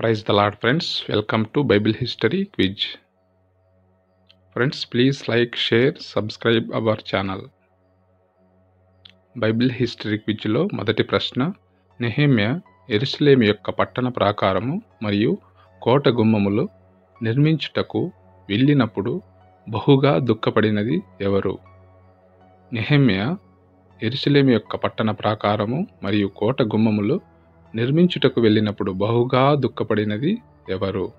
Praise the Lord, friends. Welcome to Bible History Quiz. Friends, please like, share, subscribe our channel. Bible history క్విజ్లో మొదటి ప్రశ్న, నెహెమ్యా యెరూషలేము యొక్క పట్టణ ప్రాకారము మరియు కోట గుమ్మములు నిర్మించుటకు వెళ్ళినప్పుడు బహుగా దుఃఖపడినది ఎవరు? నెహెమ్యా యెరూషలేము యొక్క పట్టణ ప్రాకారము మరియు కోట గుమ్మములు నిర్మించుటకు వెళ్ళినప్పుడు బహుగా దుఃఖపడినది ఎవరు?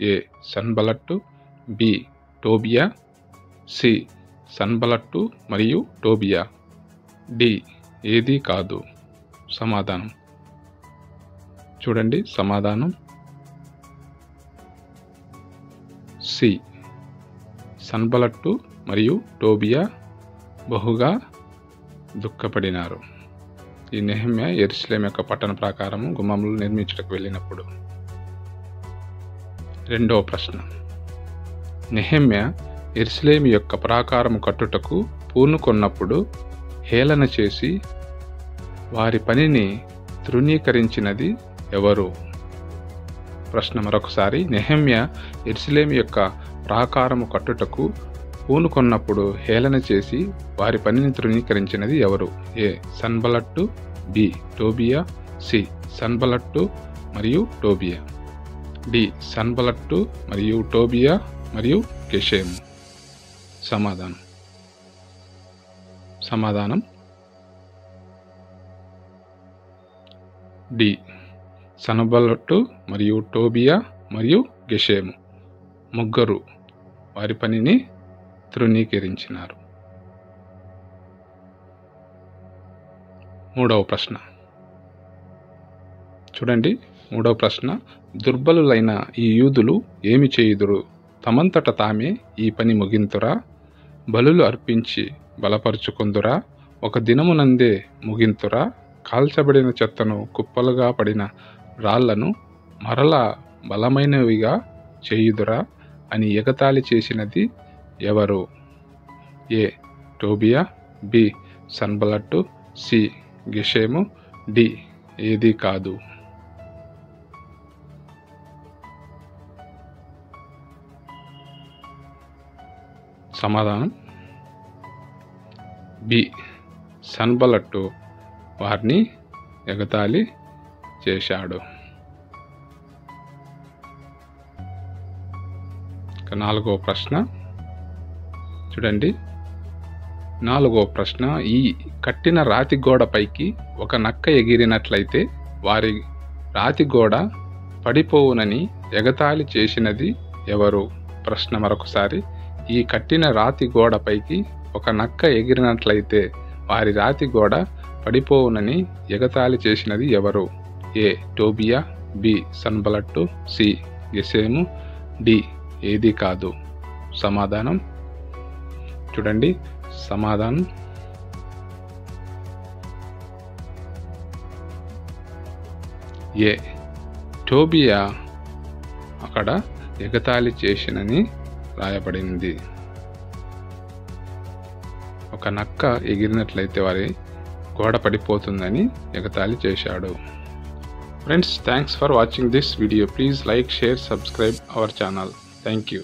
ఏ. సన్బలట్టు, బి. టోబియా, సి. సన్బలట్టు మరియు టోబియా, డి. ఏది కాదు. సమాధానం చూడండి. సమాధానం సి. సన్బలట్టు మరియు టోబియా బహుగా దుఃఖపడినారు. ఈ నెహెమ్యా యెరూషలేము యొక్క పట్టణ ప్రాకారము గుమ్మములు నిర్మించుటకు వెళ్ళినప్పుడు. రెండవ ప్రశ్న, నెహెమ్యా యెరూషలేము యొక్క ప్రాకారము కట్టుటకు పూనుకొన్నప్పుడు హేళన చేసి వారి పనిని తృణీకరించినది ఎవరు? ప్రశ్న మరొకసారి. నెహెమ్యా యెరూషలేము యొక్క ప్రాకారము కట్టుటకు పూనుకొన్నప్పుడు హేళన చేసి వారి పనిని తృణీకరించినది ఎవరు? ఏ. సన్బలట్టు, బి. టోబియా, సి. సన్బలట్టు మరియు టోబియా, డి. సన్బలట్టు మరియు టోబియా మరియు గెషెము. సమాధానం డి. సన్బలట్టు మరియు టోబియా మరియు గెషెము ముగ్గురు వారి పనిని తృణీకరించినారు. మూడవ ప్రశ్న చూడండి. మూడవ ప్రశ్న, దుర్బలులైన ఈ యూదులు ఏమి చేయుదురు? తమంతట తామే ఈ పని ముగింతురా? బలులు అర్పించి బలపరుచుకుందురా? ఒక దినమునందే ముగింతురా? కాల్చబడిన చెత్తను కుప్పలుగా పడిన రాళ్లను మరలా బలమైనవిగా చేయుదురా అని ఎగతాళి చేసినది ఎవరు? ఏ. టోబియా, బి. సన్బలట్టు, సి. గెషెము, డి. ఏది కాదు. సమాధానం బి. సన్బలట్టు వారిని ఎగతాళి చేశాడు. నాలుగో ప్రశ్న చూడండి. నాలుగో ప్రశ్న, ఈ కట్టిన రాతి గోడపైకి ఒక నక్క ఎగిరినట్లయితే వారి రాతి గోడ పడిపోవునని ఎగతాళి చేసినది ఎవరు? ప్రశ్న మరొకసారి. ఈ కట్టిన రాతి గోడపైకి ఒక నక్క ఎగిరినట్లయితే వారి రాతి గోడ పడిపోవునని ఎగతాళి చేసినది ఎవరు? ఏ. టోబియా, బి. సన్బలట్టు, సి. గెషెము, డి. ఏది కాదు. సమాధానం చూడండి. సమాధానం ఏ. టోబియా అక్కడ ఎగతాళి చేసినని రాయబడింది. ఒక నక్క ఎగిరినట్లయితే వారి గోడ పడిపోతుందని ఎగతాళి చేశాడు. Friends, thanks for watching this video. Please like, share, subscribe our channel. Thank you.